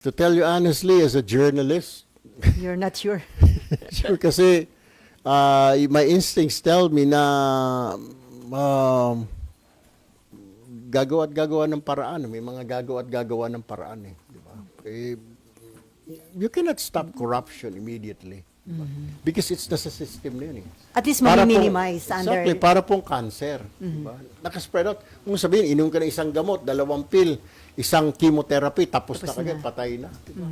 To tell you honestly, as a journalist, You're not sure. sure kasi my instincts tell me na gagawa at gagawa ng paraan. May mga gagawa at gagawa ng paraan eh. Di ba? You cannot stop corruption immediately. Diba? Because it's nasa system na yun eh. At least Para ma-minimize pong, under... exactly, para pong cancer. Diba? Nakaspread out. Kung sabihin, inom ka ng isang gamot, 2 pill, isang chemotherapy, tapos na kagad, patay na. Diba?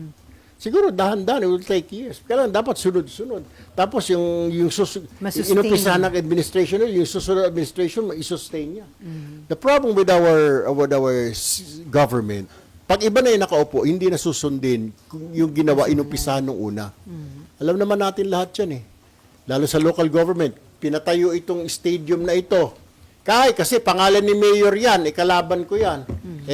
Siguro, dahan-dahan, it will take years. Kailangan dapat sunod-sunod. Tapos yung inumpisahan ng administration, yung susunod administration, ma-sustain niya. The problem with our government, pag iba na yung nakaupo, hindi na susundin yung ginawa, inumpisahan nung una. Alam naman natin lahat yan eh. Lalo sa local government, pinatayo itong stadium na ito. Kasi pangalan ni Mayor yan, ikalaban ko yan.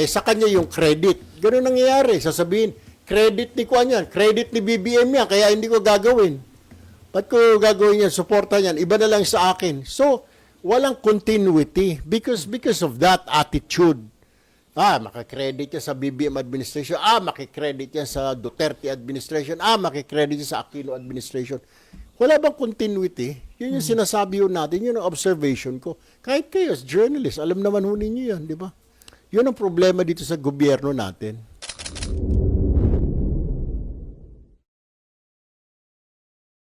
Sa kanya yung credit. Ganun nangyayari. Sasabihin, credit ni Kwan yan, credit ni BBM yan, kaya hindi ko gagawin. Ba't ko gagawin yan, suporta yan, iba na lang sa akin. So, walang continuity because of that attitude. Makikredit yan sa BBM administration, makikredit yan sa Duterte administration, makikredit yan sa Aquino administration. Wala bang continuity? Yun yung sinasabi yun natin, yun ang observation ko. Kahit kayo as journalist, alam naman ho ninyo yan, di ba? Yun ang problema dito sa gobyerno natin.